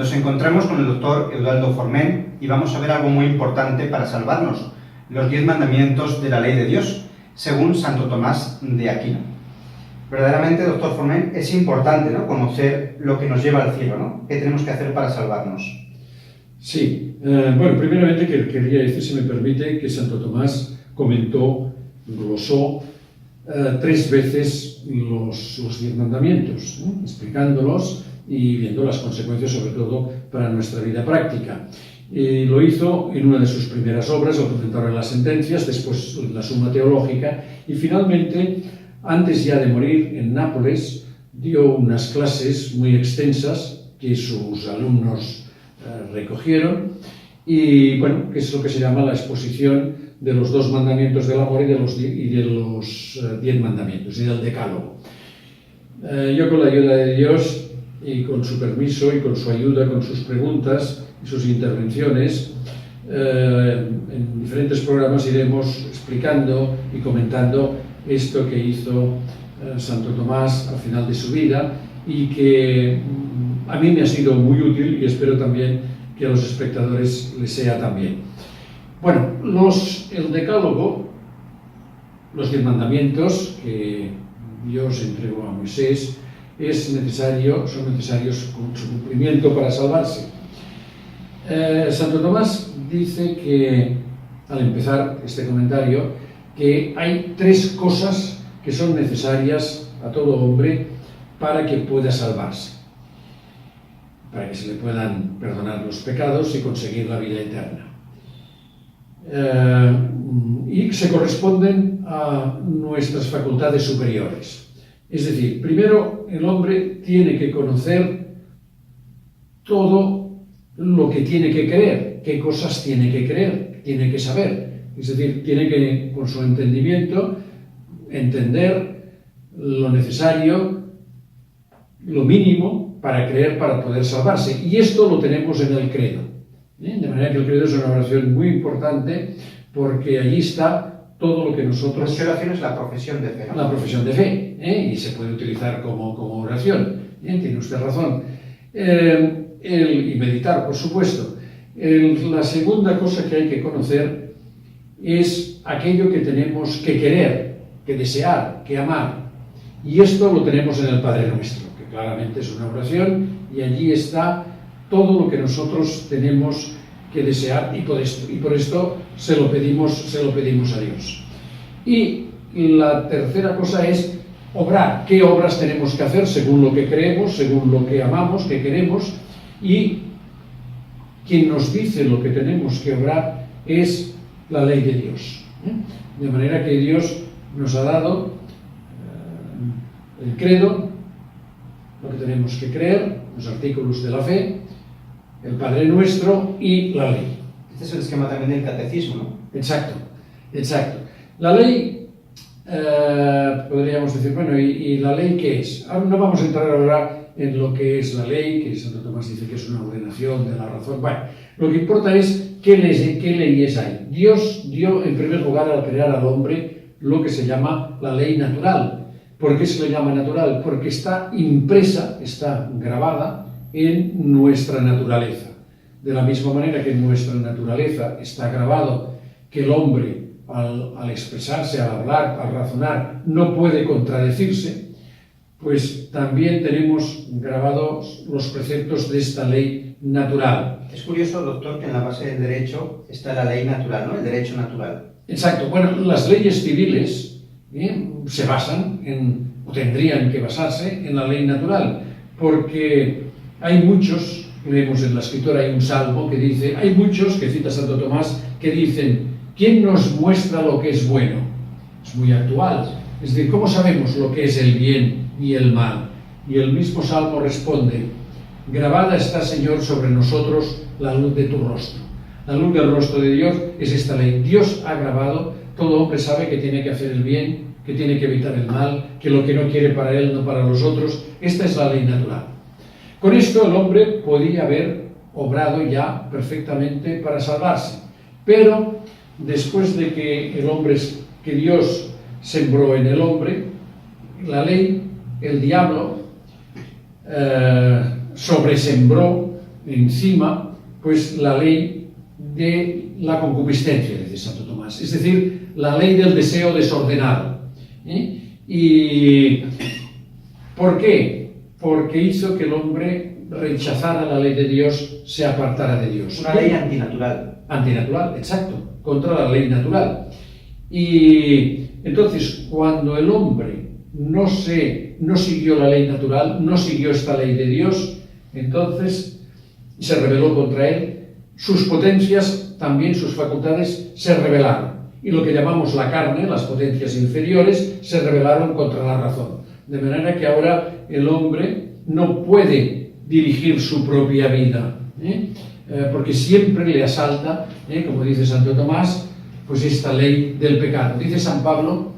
Nos encontramos con el doctor Eduardo Forment y vamos a ver algo muy importante para salvarnos, los 10 mandamientos de la ley de Dios, según Santo Tomás de Aquino. Verdaderamente, doctor Forment, es importante, ¿no?, conocer lo que nos lleva al cielo, ¿no? ¿Qué tenemos que hacer para salvarnos? Sí, bueno, primeramente quería decir, si me permite, que Santo Tomás comentó, glosó 3 veces los 10 mandamientos, ¿no?, explicándolos y viendo las consecuencias, sobre todo para nuestra vida práctica. Lo hizo en una de sus primeras obras, el comentario de las sentencias, después la Suma Teológica, y finalmente, antes ya de morir en Nápoles, dio unas clases muy extensas que sus alumnos recogieron, y bueno, que es lo que se llama la exposición de los 2 mandamientos del amor y de los 10 mandamientos y del decálogo. Yo, con la ayuda de Dios y con su permiso y con su ayuda, con sus preguntas y sus intervenciones, en diferentes programas iremos explicando y comentando esto que hizo Santo Tomás al final de su vida y que a mí me ha sido muy útil y espero también que a los espectadores les sea también. Bueno, el decálogo, los 10 mandamientos que Dios entregó a Moisés, son necesarios con su cumplimiento para salvarse. Santo Tomás dice que, al empezar este comentario, que hay 3 cosas que son necesarias a todo hombre para que pueda salvarse, para que se le puedan perdonar los pecados y conseguir la vida eterna. Y se corresponden a nuestras facultades superiores. Es decir, primero el hombre tiene que conocer todo lo que tiene que creer, qué cosas tiene que creer, tiene que saber. Es decir, tiene que, con su entendimiento, entender lo necesario, lo mínimo para creer, para poder salvarse. Y esto lo tenemos en el credo. De manera que el credo es una oración muy importante porque allí está todo lo que nosotros... La oración es la profesión de fe, ¿no? La profesión de fe, y se puede utilizar como oración. Tiene usted razón. Y meditar, por supuesto. La segunda cosa que hay que conocer es aquello que tenemos que querer, que desear, que amar. Y esto lo tenemos en el Padre Nuestro, que claramente es una oración, y allí está todo lo que nosotros tenemos que desear, y por esto se lo pedimos a Dios. Y la tercera cosa es obrar. ¿Qué obras tenemos que hacer según lo que creemos, según lo que amamos, que queremos? Y quien nos dice lo que tenemos que obrar es la ley de Dios. De manera que Dios nos ha dado el credo, lo que tenemos que creer, los artículos de la fe, el Padre Nuestro y la ley. Este es el esquema también del catecismo, ¿no? Exacto. La ley, podríamos decir, bueno, ¿y la ley qué es? Ahora no vamos a entrar ahora en lo que es la ley, que Santo Tomás dice que es una ordenación de la razón. Bueno, lo que importa es qué leyes hay. Dios dio, en primer lugar, al crear al hombre, lo que se llama la ley natural. ¿Por qué se le llama natural? Porque está impresa, está grabada en nuestra naturaleza. De la misma manera que en nuestra naturaleza está grabado que el hombre, al expresarse, al hablar, al razonar, no puede contradecirse, pues también tenemos grabados los preceptos de esta ley natural. Es curioso, doctor, que en la base del derecho está la ley natural, ¿no? El derecho natural. Exacto. Bueno, las leyes civiles se basan o tendrían que basarse en la ley natural, porque hay muchos, leemos en la Escritura, hay un salmo que dice, hay muchos, que cita Santo Tomás, que dicen, ¿quién nos muestra lo que es bueno? Es muy actual. Es decir, ¿cómo sabemos lo que es el bien y el mal? Y el mismo salmo responde, grabada está, Señor, sobre nosotros la luz de tu rostro. La luz del rostro de Dios es esta ley. Dios ha grabado, todo hombre sabe que tiene que hacer el bien, que tiene que evitar el mal, que lo que no quiere para él, no para los otros. Esta es la ley natural. Con esto el hombre podía haber obrado ya perfectamente para salvarse. Pero después de que Dios sembró en el hombre, la ley, el diablo, sobresembró encima pues la ley de la concupiscencia, dice Santo Tomás, es decir, la ley del deseo desordenado. ¿Y por qué? Porque hizo que el hombre rechazara la ley de Dios, se apartara de Dios. Una ley antinatural. Antinatural, exacto, contra la ley natural. Y entonces, cuando el hombre no siguió la ley natural, no siguió esta ley de Dios, entonces se rebeló contra él, sus potencias, también sus facultades, se rebelaron. Y lo que llamamos la carne, las potencias inferiores, se rebelaron contra la razón. De manera que ahora el hombre no puede dirigir su propia vida, porque siempre le asalta, como dice Santo Tomás, pues esta ley del pecado. Dice San Pablo,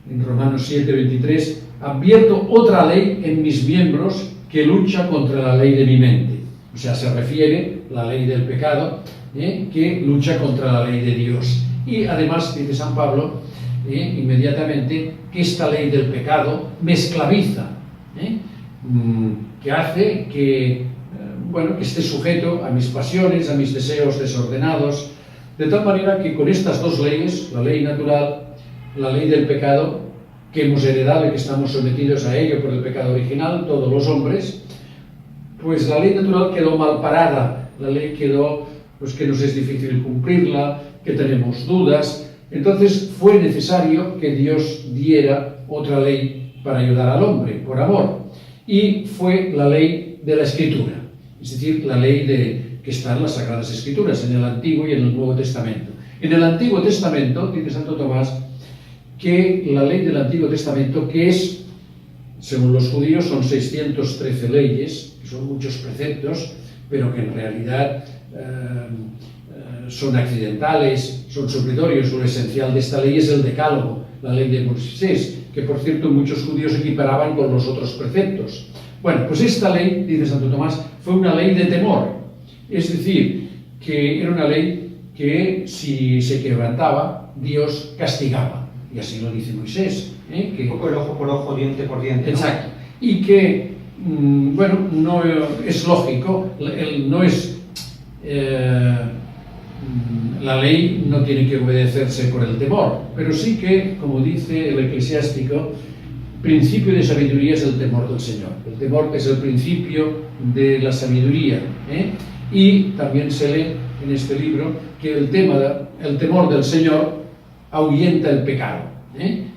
en Romanos 7:23, advierto otra ley en mis miembros que lucha contra la ley de mi mente. O sea, se refiere a la ley del pecado, que lucha contra la ley de Dios. Y además, dice San Pablo, inmediatamente, que esta ley del pecado me esclaviza, que hace que, que esté sujeto a mis pasiones, a mis deseos desordenados, de tal manera que con estas dos leyes, la ley natural, la ley del pecado, que hemos heredado y que estamos sometidos a ello por el pecado original, todos los hombres, pues la ley natural quedó mal parada, la ley quedó, pues que nos es difícil cumplirla, que tenemos dudas. Entonces fue necesario que Dios diera otra ley para ayudar al hombre, por amor. Y fue la ley de la Escritura, es decir, la ley que está en las Sagradas Escrituras, en el Antiguo y en el Nuevo Testamento. En el Antiguo Testamento, dice Santo Tomás, que la ley del Antiguo Testamento, que es, según los judíos, son 613 leyes, que son muchos preceptos, pero que en realidad son accidentales, son suplitorios. Lo esencial de esta ley es el Decálogo, la ley de Moisés, que por cierto muchos judíos equiparaban con los otros preceptos. Bueno, pues esta ley, dice Santo Tomás, fue una ley de temor, es decir, que era una ley que si se quebrantaba, Dios castigaba, y así lo dice Moisés. Que, un poco el ojo por ojo, diente por diente, ¿no? Exacto, y que, no es lógico, no es... la ley no tiene que obedecerse por el temor, pero sí que, como dice el eclesiástico, principio de sabiduría es el temor del Señor. El temor es el principio de la sabiduría, y también se lee en este libro que el temor del Señor ahuyenta el pecado.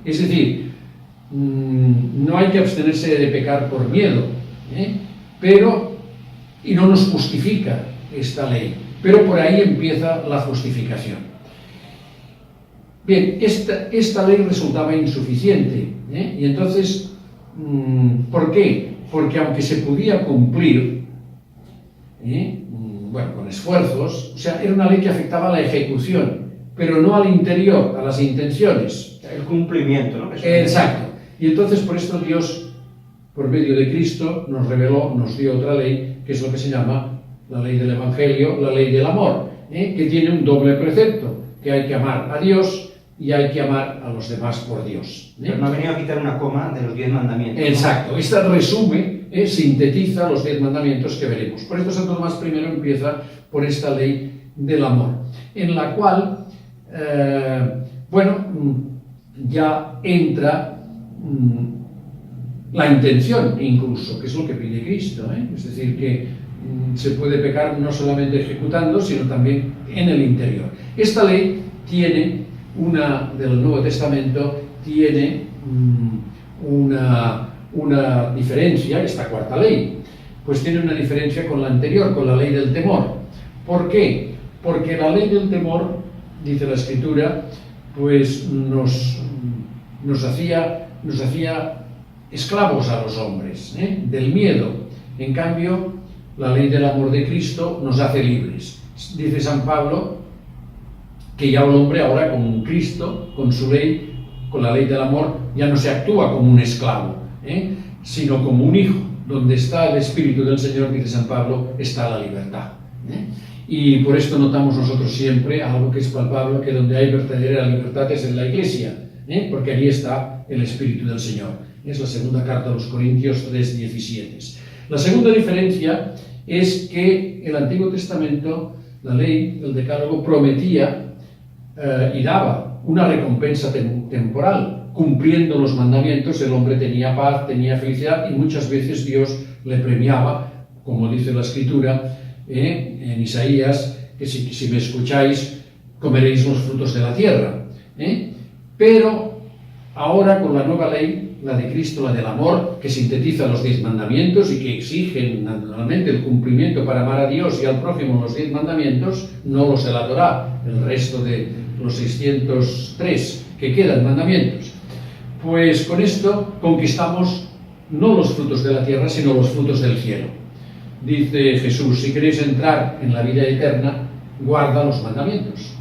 Es decir, no hay que abstenerse de pecar por miedo, y no nos justifica esta ley. Pero por ahí empieza la justificación. Bien, esta ley resultaba insuficiente, y entonces, ¿por qué? Porque aunque se podía cumplir, con esfuerzos, o sea, era una ley que afectaba a la ejecución, pero no al interior, a las intenciones. El cumplimiento, ¿no? Exacto. Y entonces por esto Dios, por medio de Cristo, nos reveló, nos dio otra ley, que es lo que se llama la ley del Evangelio, la ley del amor, que tiene un doble precepto, que hay que amar a Dios y hay que amar a los demás por Dios. Pero no ha venido a quitar una coma de los 10 mandamientos. Exacto, ¿no? Esta resume, sintetiza los 10 mandamientos que veremos. Por esto Santo Tomás primero empieza por esta ley del amor, en la cual, ya entra la intención incluso, que es lo que pide Cristo, es decir, que se puede pecar no solamente ejecutando, sino también en el interior. Esta ley tiene del Nuevo Testamento, tiene una diferencia, esta cuarta ley, pues tiene una diferencia con la anterior, con la ley del temor. ¿Por qué? Porque la ley del temor, dice la Escritura, pues nos hacía esclavos a los hombres, del miedo. En cambio, la ley del amor de Cristo nos hace libres. Dice San Pablo que ya el hombre ahora con Cristo, con su ley, con la ley del amor, ya no se actúa como un esclavo, sino como un hijo. Donde está el Espíritu del Señor, dice San Pablo, está la libertad. Y por esto notamos nosotros siempre algo que es palpable, que donde hay verdadera libertad es en la Iglesia, porque allí está el Espíritu del Señor. Es la segunda carta a los Corintios 3:17. La segunda diferencia es que el Antiguo Testamento, la ley, el Decálogo, prometía y daba una recompensa temporal. Cumpliendo los mandamientos, el hombre tenía paz, tenía felicidad, y muchas veces Dios le premiaba, como dice la Escritura en Isaías, que si me escucháis, comeréis los frutos de la tierra. Pero ahora, con la nueva ley, la de Cristo, la del amor, que sintetiza los 10 mandamientos y que exigen naturalmente el cumplimiento para amar a Dios y al prójimo, los 10 mandamientos, no los de la Torá, el resto de los 603 que quedan mandamientos. Pues con esto conquistamos no los frutos de la tierra, sino los frutos del cielo. Dice Jesús, si queréis entrar en la vida eterna, guarda los mandamientos.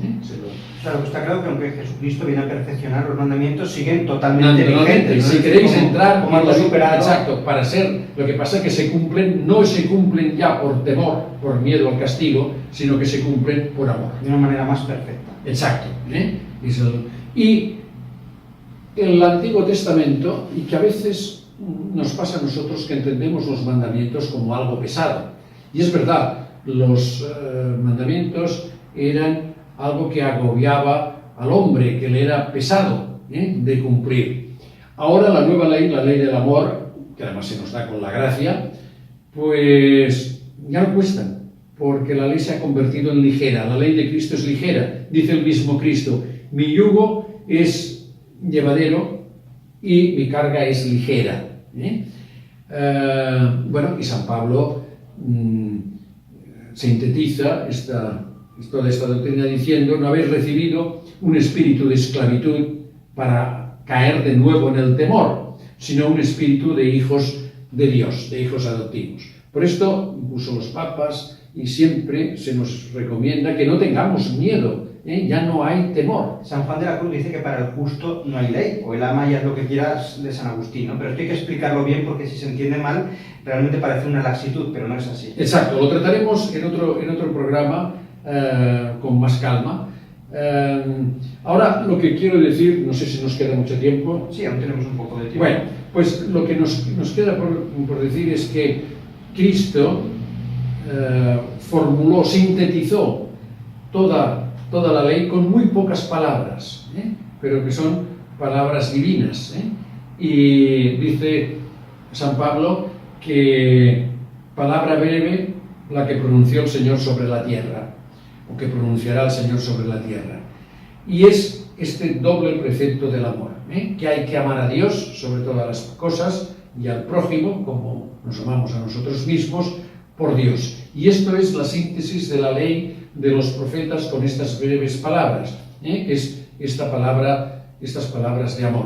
Claro, está claro que aunque Jesucristo viene a perfeccionar los mandamientos, siguen totalmente vigentes. Si queréis entrar en la vida, exacto, para ser, lo que pasa es que se cumplen, no se cumplen ya por temor, por miedo al castigo, sino que se cumplen por amor. De una manera más perfecta. Exacto. Y el Antiguo Testamento, y que a veces nos pasa a nosotros que entendemos los mandamientos como algo pesado. Y es verdad, los mandamientos eran algo que agobiaba al hombre, que le era pesado de cumplir. Ahora la nueva ley, la ley del amor, que además se nos da con la gracia, pues ya no cuestan, porque la ley se ha convertido en ligera. La ley de Cristo es ligera, dice el mismo Cristo. Mi yugo es llevadero y mi carga es ligera. Bueno, y San Pablo sintetiza toda esta doctrina diciendo: no habéis recibido un espíritu de esclavitud para caer de nuevo en el temor, sino un espíritu de hijos de Dios, de hijos adoptivos. Por esto, incluso los papas, y siempre se nos recomienda que no tengamos miedo, ya no hay temor. San Juan de la Cruz dice que para el justo no hay ley, o el ama y haz lo que quieras de San Agustín, ¿no? Pero esto hay que explicarlo bien, porque si se entiende mal, realmente parece una laxitud, pero no es así. Exacto, lo trataremos en otro programa con más calma. Ahora lo que quiero decir, no sé si nos queda mucho tiempo. Sí, aún tenemos un poco de tiempo. Bueno, pues lo que nos queda por decir es que Cristo formuló, sintetizó toda la ley con muy pocas palabras, pero que son palabras divinas. Y dice San Pablo que palabra breve la que pronunció el Señor sobre la tierra, o que pronunciará el Señor sobre la tierra. Y es este doble precepto del amor, que hay que amar a Dios sobre todas las cosas y al prójimo, como nos amamos a nosotros mismos, por Dios. Y esto es la síntesis de la ley de los profetas con estas breves palabras, que es estas palabras de amor.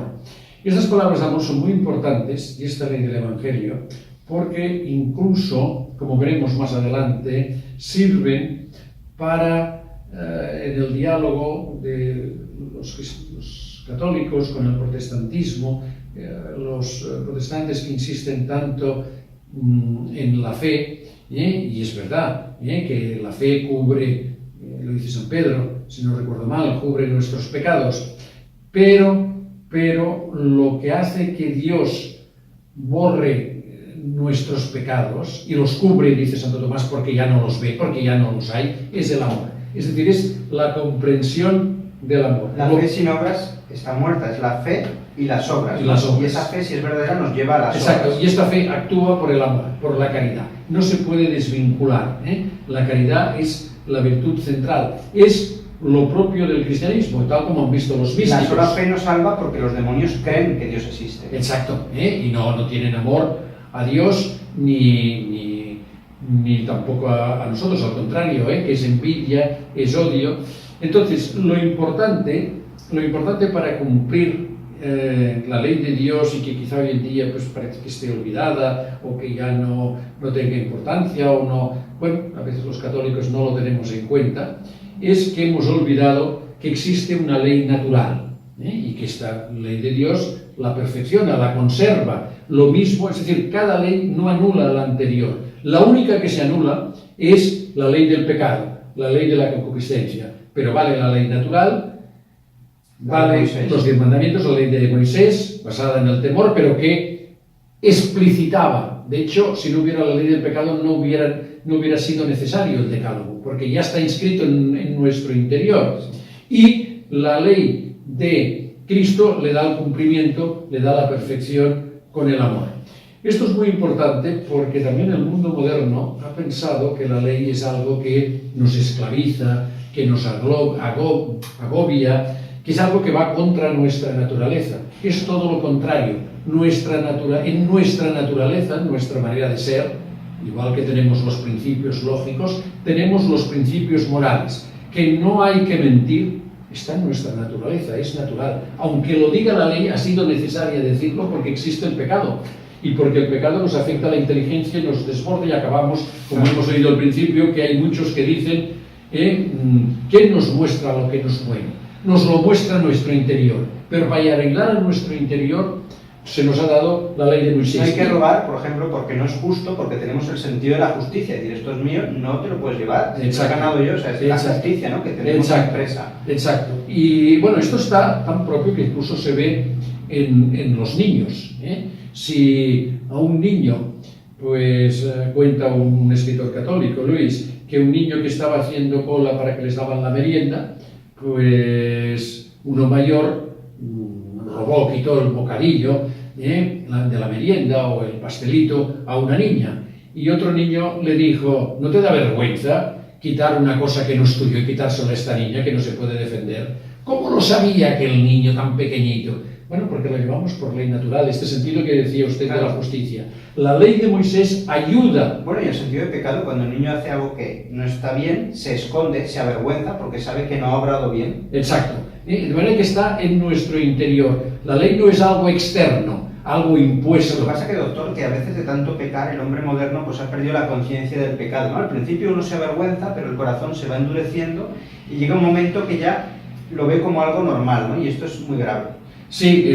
Estas palabras de amor son muy importantes, y esta ley del Evangelio, porque incluso, como veremos más adelante, sirven para, en el diálogo de los católicos con el protestantismo, los protestantes que insisten tanto en la fe, y es verdad que la fe cubre, lo dice San Pedro, si no recuerdo mal, cubre nuestros pecados, pero lo que hace que Dios borre nuestros pecados y los cubre, dice Santo Tomás, porque ya no los ve, porque ya no los hay, es el amor. Es decir, es la comprensión del amor. La fe sin obras está muerta, es la fe y las obras. Y esa fe, si es verdadera, nos lleva a las obras. Exacto, y esta fe actúa por el amor, por la caridad. No se puede desvincular. La caridad es la virtud central, es lo propio del cristianismo, tal como han visto los místicos. La sola fe nos salva porque los demonios creen que Dios existe. Exacto, y no tienen amor a Dios ni tampoco a nosotros, al contrario, que es envidia, es odio. Entonces, lo importante para cumplir la ley de Dios, y que quizá hoy en día pues parece que esté olvidada o que ya no tenga importancia o no, bueno, a veces los católicos no lo tenemos en cuenta, es que hemos olvidado que existe una ley natural, y que esta ley de Dios la perfecciona, la conserva. Lo mismo, es decir, cada ley no anula a la anterior. La única que se anula es la ley del pecado, la ley de la concupiscencia. Pero vale la ley natural, vale los 10 mandamientos, la ley de Moisés, basada en el temor, pero que explicitaba va. De hecho, si no hubiera la ley del pecado, no hubiera sido necesario el decálogo, porque ya está inscrito en nuestro interior. Y la ley de Cristo le da el cumplimiento, le da la perfección con el amor. Esto es muy importante porque también el mundo moderno ha pensado que la ley es algo que nos esclaviza, que nos agobia, que es algo que va contra nuestra naturaleza. Es todo lo contrario. En nuestra naturaleza, en nuestra manera de ser, igual que tenemos los principios lógicos, tenemos los principios morales. Que no hay que mentir, está en nuestra naturaleza, es natural. Aunque lo diga la ley, ha sido necesario decirlo porque existe el pecado. Y porque el pecado nos afecta a la inteligencia y nos desborda y acabamos, como hemos oído al principio, que hay muchos que dicen ¿quién nos muestra lo que nos mueve? Nos lo muestra nuestro interior. Pero para arreglar a nuestro interior se nos ha dado la ley de Moisés. No hay que robar, por ejemplo, porque no es justo, porque tenemos el sentido de la justicia. Es decir, esto es mío, no te lo puedes llevar. Te he ganado yo, o sea, es la justicia, ¿no?, que tenemos empresa. Exacto. Y bueno, esto está tan propio que incluso se ve en los niños. Si a un niño, pues cuenta un escritor católico, Luis, que un niño que estaba haciendo cola para que les daban la merienda, pues uno mayor robó, quitó el bocadillo de la merienda o el pastelito a una niña. Y otro niño le dijo, ¿no te da vergüenza quitar una cosa que no es tuya y quitársela a esta niña que no se puede defender? ¿Cómo lo sabía aquel niño tan pequeñito? Bueno, porque lo llevamos por ley natural, este sentido que decía usted de la justicia. La ley de Moisés ayuda. Bueno, y el sentido de pecado, cuando el niño hace algo que no está bien, se esconde, se avergüenza porque sabe que no ha obrado bien. Exacto. De manera que está en nuestro interior. La ley no es algo externo, algo impuesto. Lo que pasa es que, doctor, que a veces de tanto pecar, el hombre moderno pues ha perdido la conciencia del pecado, ¿no? Al principio uno se avergüenza, pero el corazón se va endureciendo y llega un momento que ya lo ve como algo normal, ¿no? Y esto es muy grave. Sí,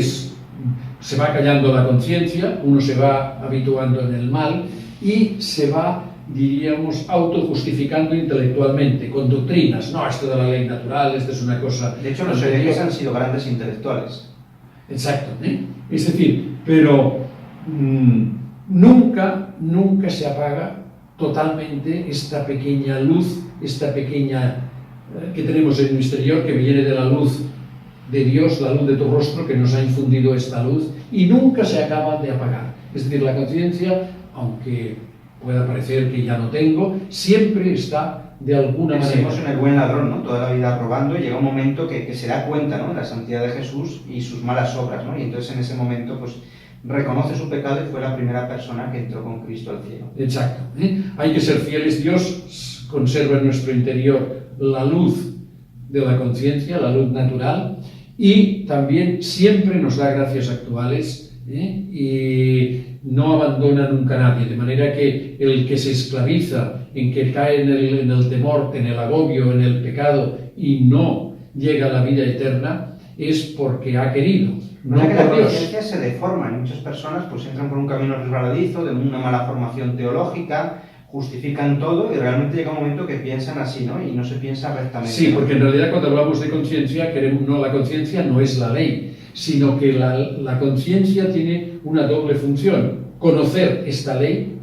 se va callando la conciencia, uno se va habituando en el mal y se va, diríamos, autojustificando intelectualmente, con doctrinas. No, esto de la ley natural, esto es una cosa... De hecho, los herejes han sido grandes intelectuales. Exacto, Es decir, pero nunca se apaga totalmente esta pequeña luz, esta pequeña que tenemos en el exterior, que viene de la luz de Dios, la luz de tu rostro, que nos ha infundido esta luz, y nunca se acaba de apagar. Es decir, la conciencia, aunque pueda parecer que ya no tengo, siempre está de alguna manera. Pensemos en el buen ladrón, ¿no? Toda la vida robando, y llega un momento que se da cuenta, ¿no?, de la santidad de Jesús y sus malas obras, ¿no? Y entonces en ese momento, pues, reconoce su pecado y fue la primera persona que entró con Cristo al cielo. Exacto. Hay que ser fieles. Dios conserva en nuestro interior la luz de la conciencia, la luz natural, y también siempre nos da gracias actuales y no abandona nunca a nadie, de manera que el que se esclaviza, en que cae en el temor, en el agobio, en el pecado y no llega a la vida eterna, es porque ha querido, no por Dios. La conciencia se deforma en muchas personas, pues entran por un camino resbaladizo, de una mala formación teológica, justifican todo y realmente llega un momento que piensan así, ¿no? Y no se piensa rectamente. Sí, porque en realidad cuando hablamos de conciencia, la conciencia no es la ley, sino que la conciencia tiene una doble función: conocer esta ley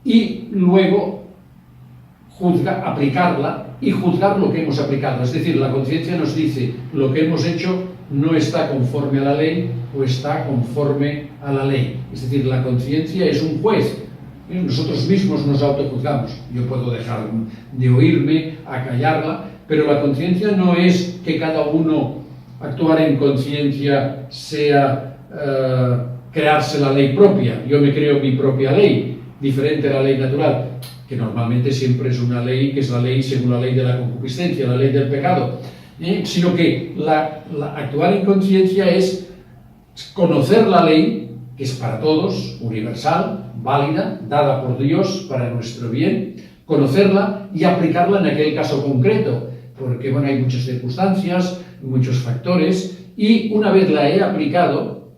y luego aplicarla y juzgar lo que hemos aplicado. Es decir, la conciencia nos dice lo que hemos hecho no está conforme a la ley o está conforme a la ley. Es decir, la conciencia es un juez. Nosotros mismos nos autojuzgamos. Yo puedo dejar de oírme, acallarla, pero la conciencia no es que cada uno actuar en conciencia sea crearse la ley propia. Yo me creo mi propia ley, diferente a la ley natural, que normalmente siempre es una ley que es la ley según la ley de la concupiscencia, la ley del pecado, sino que actuar en conciencia es conocer la ley, que es para todos, universal, válida, dada por Dios para nuestro bien, conocerla y aplicarla en aquel caso concreto, porque bueno, hay muchas circunstancias, muchos factores, y una vez la he aplicado,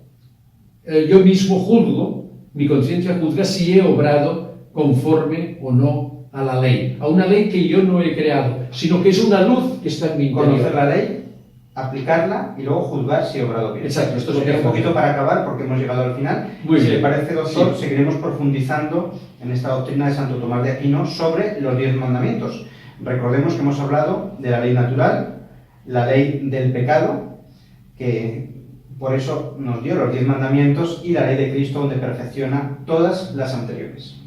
yo mismo juzgo, mi conciencia juzga si he obrado conforme o no a la ley, a una ley que yo no he creado, sino que es una luz que está en mi interior. ¿Conocer la ley? aplicarla y luego juzgar si he obrado bien. Exacto, esto es lo que un hacemos. poquito para acabar, porque hemos llegado al final. Muy Si bien. le parece, doctor, Sí. seguiremos profundizando en esta doctrina de Santo Tomás de Aquino sobre los 10 mandamientos. Recordemos que hemos hablado de la ley natural, la ley del pecado, que por eso nos dio los 10 mandamientos, y la ley de Cristo, donde perfecciona todas las anteriores.